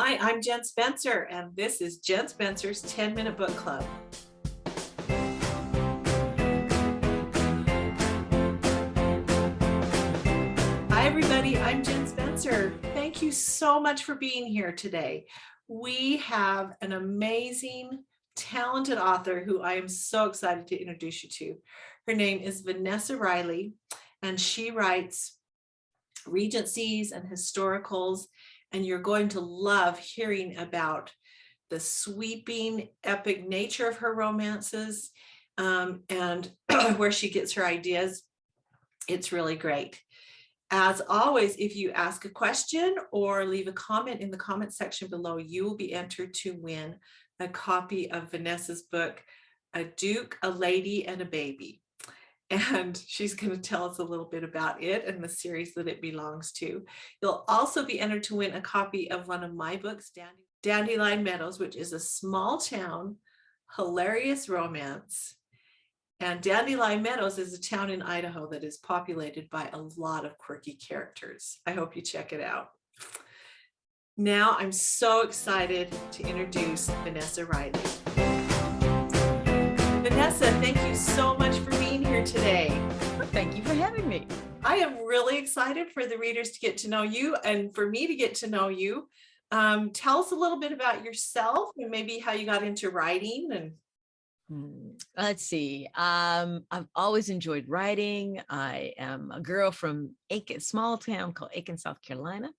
Hi, I'm Jen Spencer, and this is Jen Spencer's 10-Minute Book Club. Hi, everybody. I'm Jen Spencer. Thank you so much for being here today. We have an amazing, talented author who I am so excited to introduce you to. Her name is Vanessa Riley, and she writes Regencies and historicals, and you're going to love hearing about the sweeping, epic nature of her romances and where she gets her ideas. It's really great. As always, if you ask a question or leave a comment in the comment section below, you will be entered to win a copy of Vanessa's book, A Duke, a Lady, and a Baby. And she's going to tell us a little bit about it and the series that it belongs to. You'll also be entered to win a copy of one of my books, Dandelion Meadows, which is a small town, hilarious romance. And Dandelion Meadows is a town in Idaho that is populated by a lot of quirky characters. I hope you check it out. Now I'm so excited to introduce Vanessa Riley. Vanessa, thank you so much for being here today. Well, thank you for having me. I am really excited for the readers to get to know you and for me to get to know you. Tell us a little bit about yourself and maybe how you got into writing. And let's see. I've always enjoyed writing. I am a girl from Aiken, small town called Aiken, South Carolina.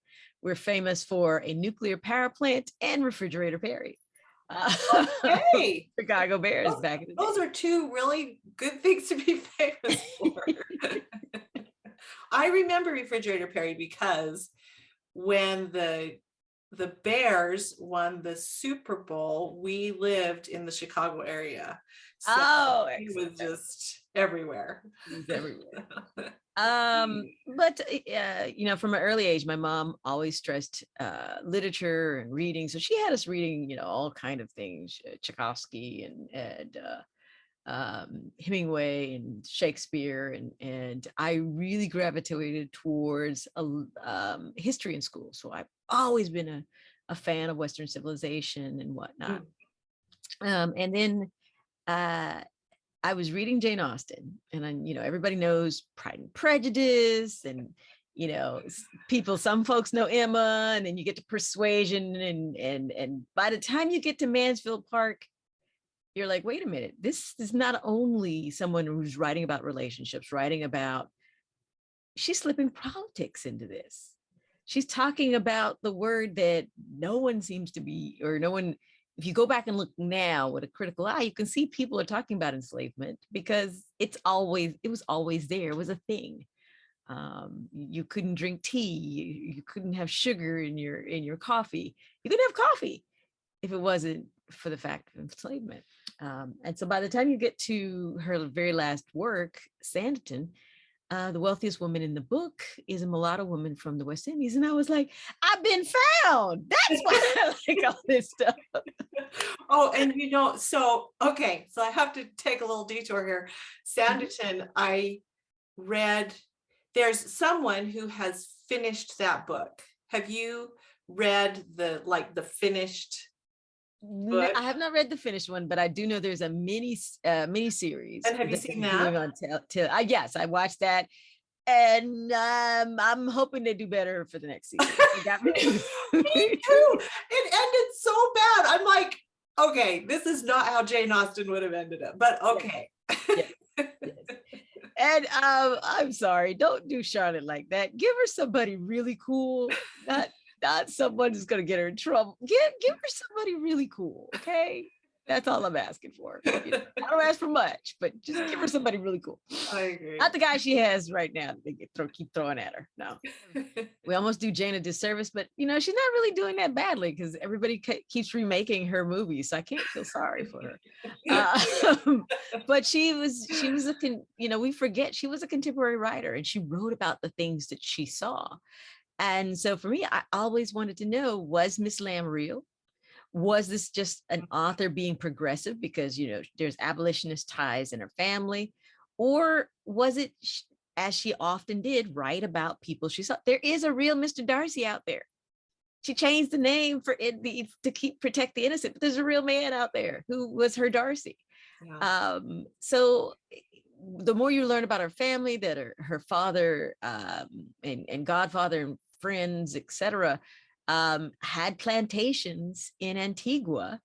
We're famous for a nuclear power plant and Refrigerator Perry. Okay. Chicago Bears back in the day. Those are two really good things to be famous for. I remember Refrigerator Perry because when the Bears won the Super Bowl, we lived in the Chicago area. So it was just everywhere. It was everywhere. But you know, from an early age, my mom always stressed literature and reading. So she had us reading, you know, all kind of things, Tchaikovsky and Hemingway and Shakespeare, and I really gravitated towards history in school. So I've always been a fan of Western civilization and whatnot. And then I was reading Jane Austen, and you know, everybody knows Pride and Prejudice, and you know, some folks know Emma, and then you get to Persuasion, and by the time you get to Mansfield Park, you're like, wait a minute, this is not only someone who's writing about relationships, she's slipping politics into this. She's talking about the word that no one seems to be, or no one, if you go back and look now with a critical eye, you can see people are talking about enslavement because it was always there. It was a thing. You couldn't drink tea. You couldn't have sugar in your coffee. You couldn't have coffee if it wasn't for the fact of enslavement. And so by the time you get to her very last work, Sanditon, the wealthiest woman in the book is a mulatto woman from the West Indies. And I was like, I've been found. That's why I like all this stuff. Oh, and you know, so I have to take a little detour here. Sanditon, I read, there's someone who has finished that book. Have you read the finished book? I have not read the finished one, but I do know there's a mini series. And have you seen that? Yes, I watched that, and I'm hoping they do better for the next season. Me too. It ended so bad. I'm like, okay, this is not how Jane Austen would have ended up, but okay. Yes. Yes. And I'm sorry, don't do Charlotte like that. Give her somebody really cool, not someone who's going to get her in trouble. Give her somebody really cool, okay? That's all I'm asking for. You know, I don't ask for much, but just give her somebody really cool. I agree. Not the guy she has right now that they keep throwing at her. No. We almost do Jane a disservice, but you know, she's not really doing that badly because everybody keeps remaking her movies, so I can't feel sorry for her. But we forget she was a contemporary writer, and she wrote about the things that she saw. And so for me, I always wanted to know, was Miss Lamb real? Was this just an author being progressive because, you know, there's abolitionist ties in her family? Or was it, as she often did, write about people she saw? There is a real Mr. Darcy out there. she changed the name for it to protect the innocent. But there's a real man out there who was her Darcy. Yeah. So the more you learn about her family, that her father and godfather and friends, etc., had plantations in Antigua.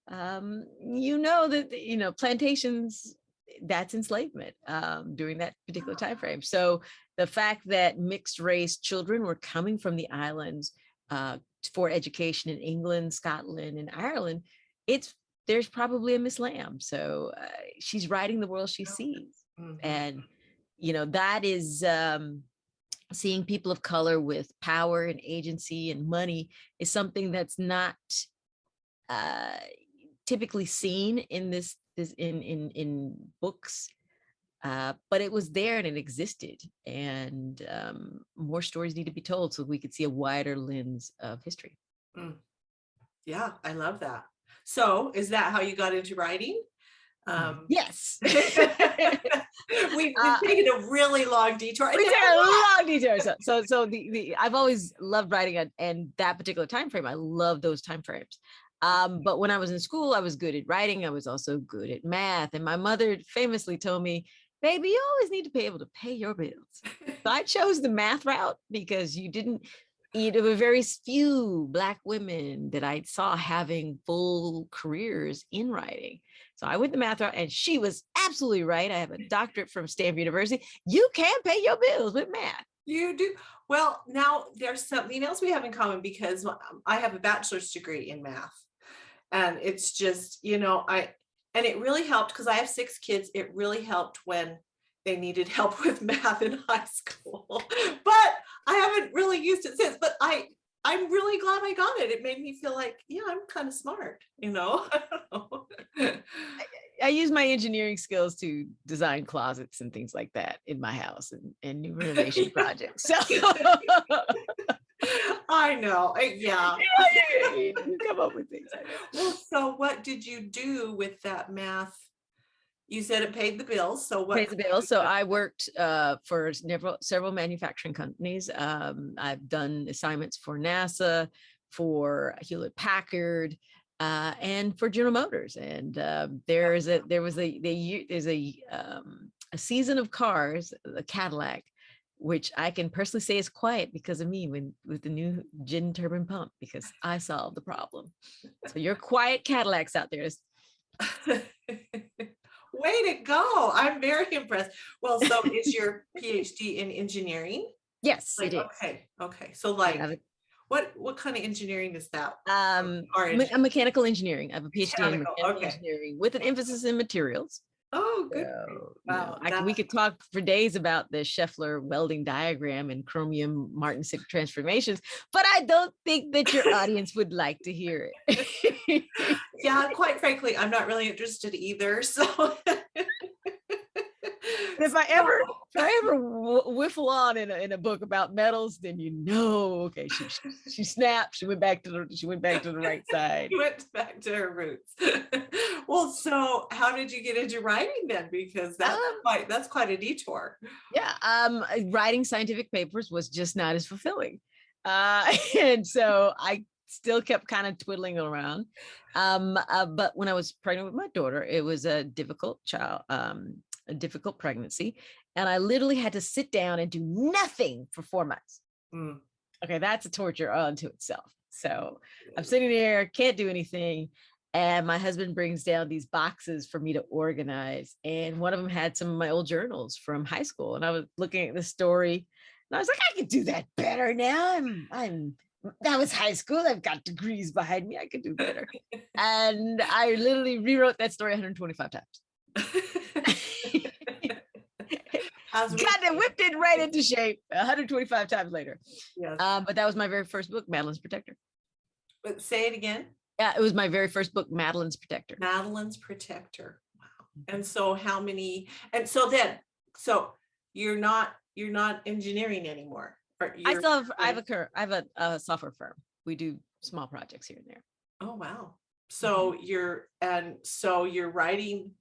You know that plantations, that's enslavement during that particular time frame. So the fact that mixed race children were coming from the islands for education in England, Scotland, and Ireland, there's probably a Miss Lamb. So she's writing the world she sees. Mm-hmm. And that is seeing people of color with power and agency and money is something that's not typically seen in this in books, but it was there and it existed, and more stories need to be told so we could see a wider lens of history. Yeah, I love that. So is that how you got into writing? Yes. We've taken a really long detour. We took a long detour. So I've always loved writing, and that particular time frame, I love those time frames. But when I was in school, I was good at writing. I was also good at math. And my mother famously told me, baby, you always need to be able to pay your bills. So I chose the math route because there were very few Black women that I saw having full careers in writing. So I went the math route, and she was absolutely right. I have a doctorate from Stanford University. You can pay your bills with math. You do. Well, now there's something else we have in common, because I have a bachelor's degree in math. And it's just, and it really helped because I have 6 kids. It really helped when they needed help with math in high school, but I haven't really used it since. But I'm really glad I got it. It made me feel like, yeah, I'm kind of smart, I don't know. I use my engineering skills to design closets and things like that in my house and new renovation projects. So I know. Yeah. You come up with things. Well, so what did you do with that math? You said it paid the bills. So what? Paid the bills. So I worked for several manufacturing companies. I've done assignments for NASA, for Hewlett Packard, and for General Motors. And there's a season of cars, a Cadillac, which I can personally say is quiet because of me with the new gin turbine pump, because I solved the problem. So your quiet Cadillacs out there. Way to go. I'm very impressed. Well, so is your PhD in engineering? Yes, it is. Okay. So what kind of engineering is that? Mechanical engineering. I have a PhD in mechanical engineering with an emphasis in materials. Oh, good. Wow. We could talk for days about the Scheffler welding diagram and chromium Martensic transformations, but I don't think that your audience would like to hear it. Yeah, quite frankly, I'm not really interested either. So if I ever whiffle on in a book about metals, then okay, she snapped. She went back to the right side. She went back to her roots. Well, so how did you get into writing then? Because that's quite a detour. Yeah, writing scientific papers was just not as fulfilling, and so I still kept kind of twiddling around. But when I was pregnant with my daughter, it was a difficult pregnancy. And I literally had to sit down and do nothing for 4 months. Okay, that's a torture unto itself. So I'm sitting there, can't do anything. And my husband brings down these boxes for me to organize. And one of them had some of my old journals from high school. And I was looking at the story and I was like, I could do that better now. That was high school. I've got degrees behind me. I could do better. And I literally rewrote that story 125 times. Got it, whipped it right into shape 125 times later. Yes. But that was my very first book, Madeline's Protector. But say it again. Yeah, it was my very first book, Madeline's Protector. Madeline's Protector. Wow. And so how many? And so then, you're not engineering anymore. I have a software firm. We do small projects here and there. Oh wow. So you're writing.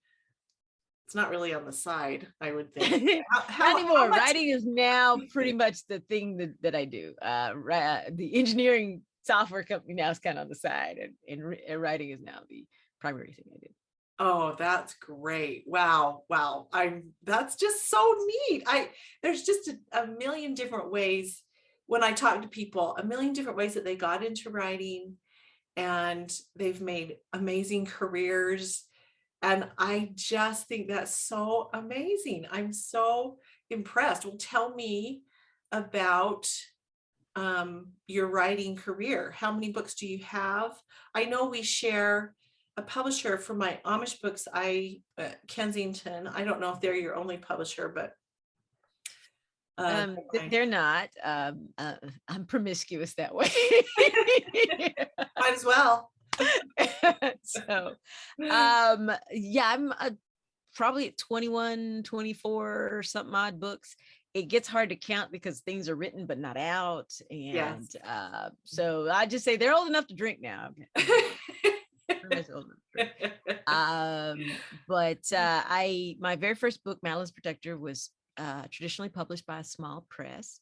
It's not really on the side, I would think. Not anymore. Writing is now pretty much the thing that I do. The engineering software company now is kind of on the side, and writing is now the primary thing I do. Oh, that's great. Wow. Wow. That's just so neat. There's just a million different ways when I talk to people, a million different ways that they got into writing and they've made amazing careers. And I just think that's so amazing. I'm so impressed. Well, tell me about your writing career. How many books do you have? I know we share a publisher for my Amish books. Kensington. I don't know if they're your only publisher, but They're not. I'm promiscuous that way. might as well. So, yeah, I'm probably at 21, 24 something odd books. It gets hard to count because things are written but not out, and Yes. so I just say they're old enough to drink now. But my very first book, Madeline's Protector, was traditionally published by a small press.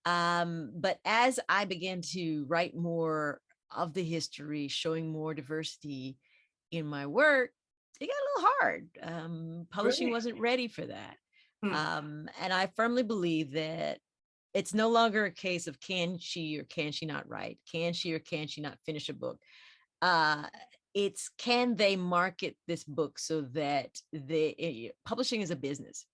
But as I began to write more of the history, showing more diversity in my work, it got a little hard. Publishing Really? wasn't ready for that. Hmm. And I firmly believe that it's no longer a case of can she or can she not write? Can she or can she not finish a book? It's can they market this book so that publishing is a business.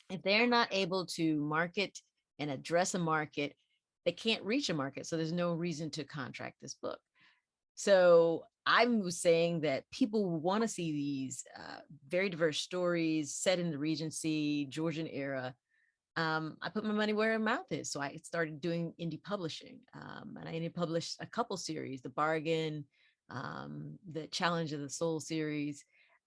If they're not able to market and address a market, they can't reach a market. So there's no reason to contract this book. So I was saying that people want to see these very diverse stories set in the Regency, Georgian era. I put my money where my mouth is. So I started doing indie publishing. And I indie published a couple series, The Bargain, the Challenge of the Soul series.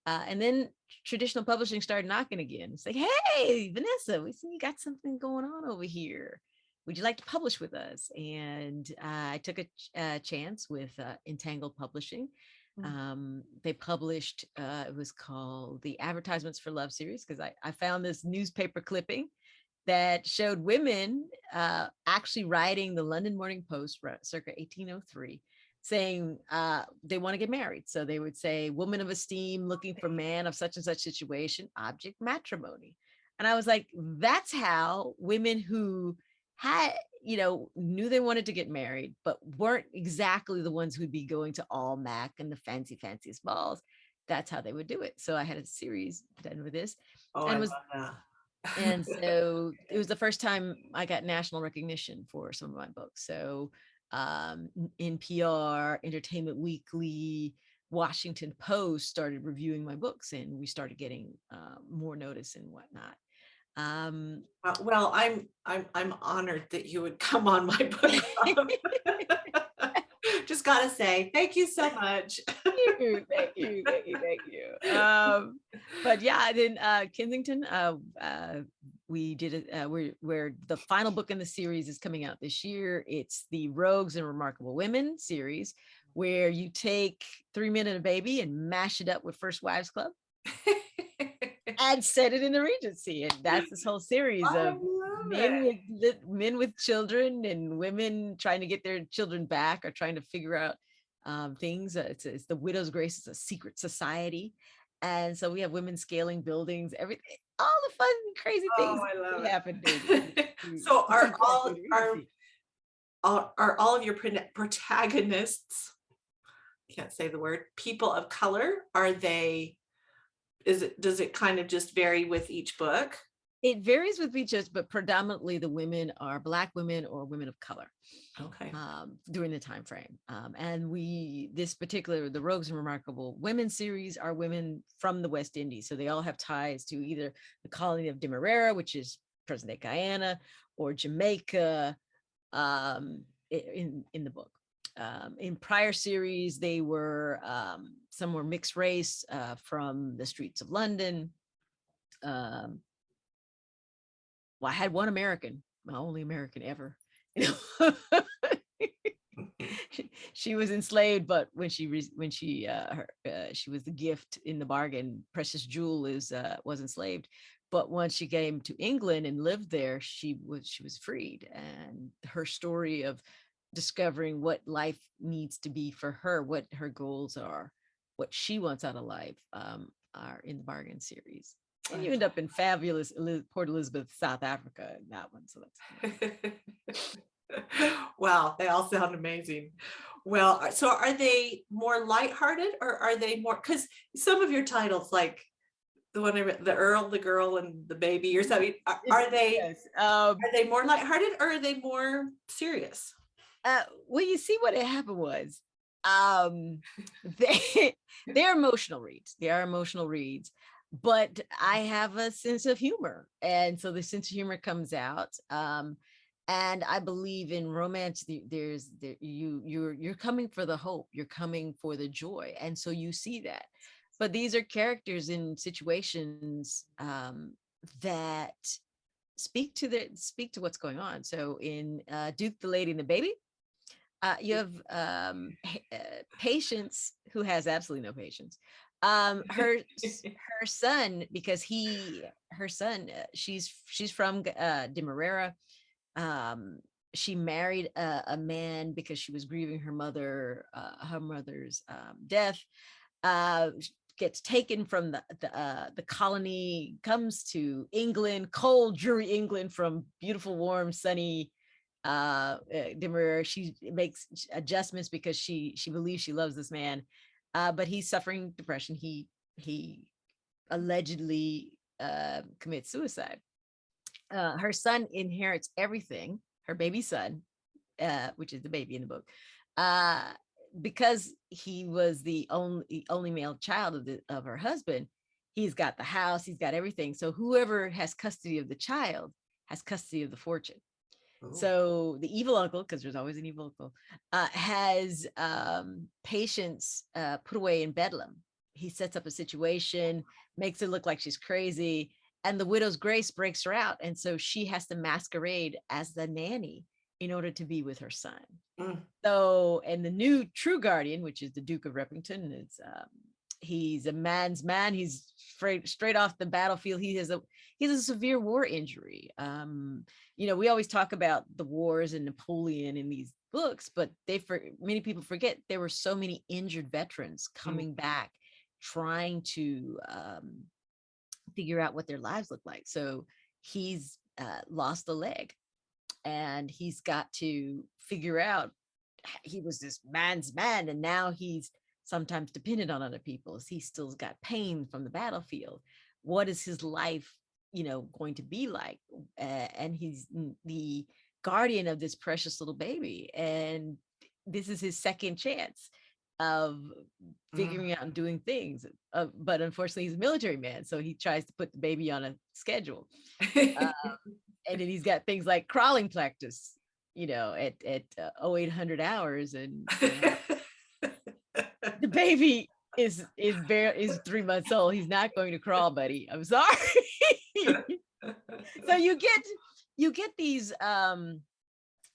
And then traditional publishing started knocking again. It's like, hey, Vanessa, we see you got something going on over here. Would you like to publish with us? And I took a chance with Entangled Publishing. They published, it was called the Advertisements for Love series, because I found this newspaper clipping that showed women actually writing the London Morning Post circa 1803, saying they want to get married. So they would say, woman of esteem looking for man of such and such situation, object matrimony. And I was like, that's how women who had, knew they wanted to get married, but weren't exactly the ones who'd be going to all Mac and the fanciest balls. That's how they would do it. So I had a series done with this. Oh, and I was love that. and so it was the first time I got national recognition for some of my books. So NPR, Entertainment Weekly, Washington Post started reviewing my books, and we started getting more notice and whatnot. Well, I'm honored that you would come on my book club. Just gotta say, thank you so much. Thank you. But yeah, then Kensington, we did it where the final book in the series is coming out this year. It's the Rogues and Remarkable Women series, where you take 3 Men and a Baby and mash it up with First Wives Club and set it in the Regency. And that's this whole series of men with children and women trying to get their children back or trying to figure out things. It's the Widow's Grace. It's a secret society. And so we have women scaling buildings, everything, all the fun, crazy things that happen. So are all of your protagonists, can't say the word, people of color? Does it kind of just vary with each book? It varies with each, but predominantly the women are Black women or women of color. Okay. During the time frame. And the Rogues and Remarkable Women series are women from the West Indies. So they all have ties to either the colony of Demerara, which is present-day Guyana, or Jamaica, in the book. In prior series, they were some were mixed race from the streets of London. Well, I had one American, my only American ever. She was enslaved, but when she was the gift in the bargain. Precious Jewel was enslaved, but once she came to England and lived there, she was freed. And her story of discovering what life needs to be for her, what her goals are, what she wants out of life, are in the Bargain series. And you end up in fabulous Port Elizabeth, South Africa in that one. So that's Wow, they all sound amazing. Well, so are they more lighthearted or are they more, because some of your titles, like the one I read, the Earl, the Girl, and the Baby or something, yes. are they more lighthearted or are they more serious? Well, you see what happened was, they they're emotional reads. They are emotional reads, but I have a sense of humor, and so the sense of humor comes out. And I believe in romance. You're coming for the hope. You're coming for the joy, and so you see that. But these are characters in situations that speak to what's going on. So in Duke, the Lady, and the Baby, you have Patience, who has absolutely no patience. Her son, because her son, she's from Demerara. She married a man because she was grieving her mother's death. Gets taken from the colony, comes to England, cold, dreary England, from beautiful, warm, sunny Demerara. She makes adjustments because she believes she loves this man, but he's suffering depression. He allegedly commits suicide. Her son inherits everything, her baby son, which is the baby in the book, because he was the only male child of her husband. He's got the house, he's got everything. So whoever has custody of the child has custody of the fortune. Ooh. So the evil uncle, because there's always an evil uncle, has Patience put away in Bedlam. He sets up a situation, makes it look like she's crazy, and the widow's grace breaks her out. And so she has to masquerade as the nanny in order to be with her son. Mm. So, and the new true guardian, which is the Duke of Repington, is he's a man's man. He's straight off the battlefield. He has a severe war injury. We always talk about the wars and Napoleon in these books, but many people forget there were so many injured veterans coming back, trying to figure out what their lives look like. So he's lost a leg, and he's got to figure out, he was this man's man, and now he's sometimes dependent on other people. He's still got pain from the battlefield. What is his life, going to be like? And he's the guardian of this precious little baby, and this is his second chance of figuring out and doing things. But unfortunately, he's a military man, so he tries to put the baby on a schedule. And then he's got things like crawling practice, at 0800 hours, and the baby is 3 months old. He's not going to crawl, buddy. I'm sorry. So you get these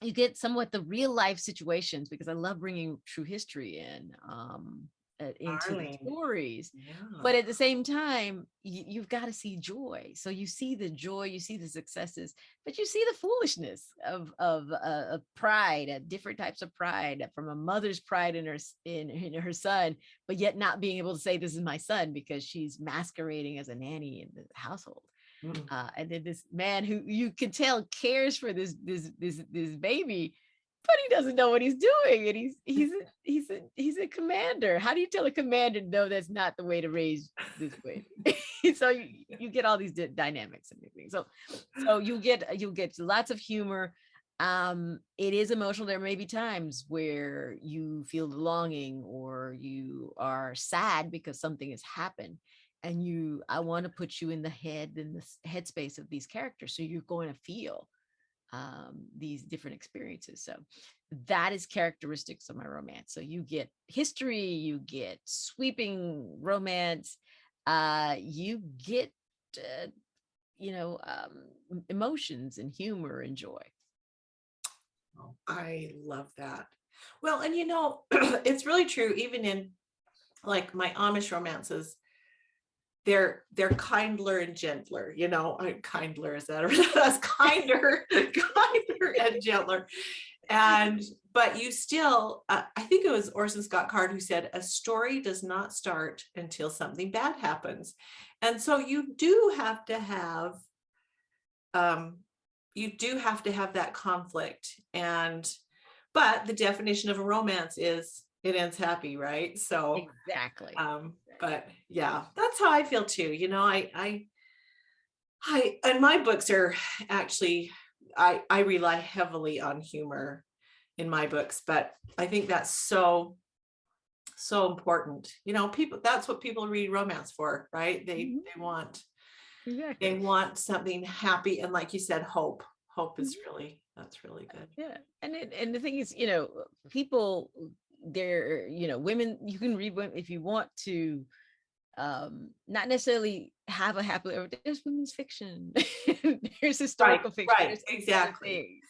you get somewhat the real life situations, because I love bringing true history into the stories. Yeah. But at the same time, you've got to see joy. So you see the joy, you see the successes, but you see the foolishness of pride, different types of pride, from a mother's pride in her son, but yet not being able to say, this is my son, because she's masquerading as a nanny in the household. And then this man who you can tell cares for this baby, but he doesn't know what he's doing, and he's a commander. How do you tell a commander, no, that's not the way to raise this baby? So you get all these dynamics and everything. So you get lots of humor. It is emotional. There may be times where you feel the longing, or you are sad because something has happened. And I want to put you in the headspace of these characters, so you're going to feel these different experiences. So that is characteristics of my romance. So you get history, you get sweeping romance, you get emotions and humor and joy. I love that. Well, and it's really true. Even in like my Amish romances, they're kindler and gentler, kindler, is that that's kinder and gentler. But you still, I think it was Orson Scott Card who said, a story does not start until something bad happens. And so you do have to have that conflict. But the definition of a romance is it ends happy, right? So Exactly. but yeah, that's how I feel too. You know, I and my books are actually, I rely heavily on humor in my books, but I think that's so important. You know, people, that's what people read romance for, right? They want, Exactly. they want something happy, and like you said, hope is really, that's really good. Yeah. And the thing is, you know, people, they're, you know, women, you can read women if you want to, not necessarily have a happily ever. There's women's fiction. There's historical fiction. Right, There's exactly.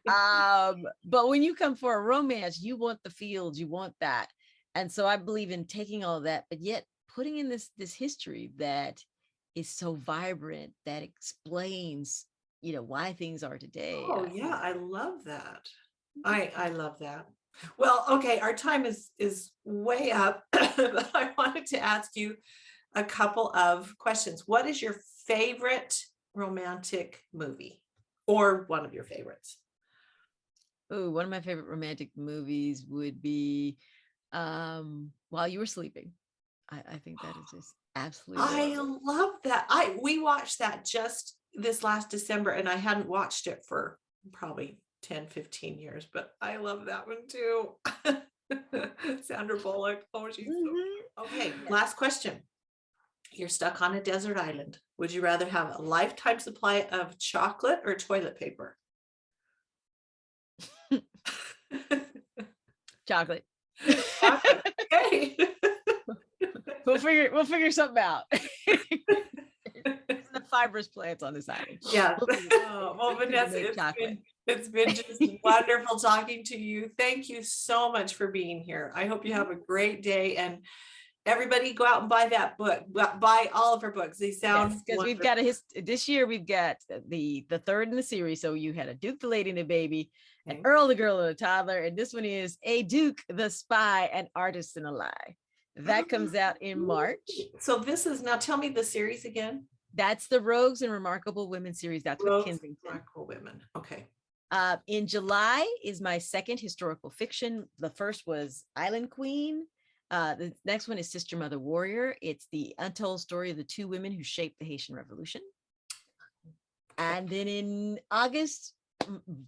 But when you come for a romance, you want the fields, you want that. And so I believe in taking all of that, but yet putting in this history that is so vibrant, that explains, you know, why things are today. Oh yeah, I love that. I love that. Well, okay, our time is way up, but I wanted to ask you a couple of questions. What is your favorite romantic movie, or one of your favorites? Oh, one of my favorite romantic movies would be While You Were Sleeping. I think that is just absolutely I adorable. love that. We watched that just this last December, and I hadn't watched it for probably 10-15 years, but I love that one too. Sandra Bullock. Oh, she's so good. Okay, last question. You're stuck on a desert island. Would you rather have a lifetime supply of chocolate or toilet paper? Chocolate. Chocolate. Okay. We'll figure something out. The fibrous plants on this island. Yeah. Well, Vanessa, it's been just wonderful talking to you. Thank you so much for being here. I hope you have a great day, and everybody go out and buy that book. Buy all of her books. They sound, because we've got this year we've got the third in the series. So you had A Duke, the Lady and the Baby, an Earl, the Girl and the Toddler, and this one is A Duke, the Spy, and Artist in a Lie. That comes out in March. So this is, now tell me the series again. That's the Rogues and Remarkable Women series. That's with Kensington. Remarkable Women. Okay. In July is my second historical fiction. The first was Island Queen. The next one is Sister Mother Warrior. It's the untold story of the two women who shaped the Haitian Revolution. And then in August,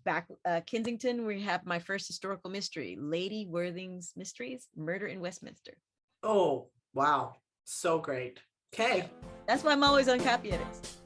back Kensington, we have my first historical mystery, Lady Worthing's Mysteries, Murder in Westminster. Oh, wow. So great. Okay. That's why I'm always on copy edits.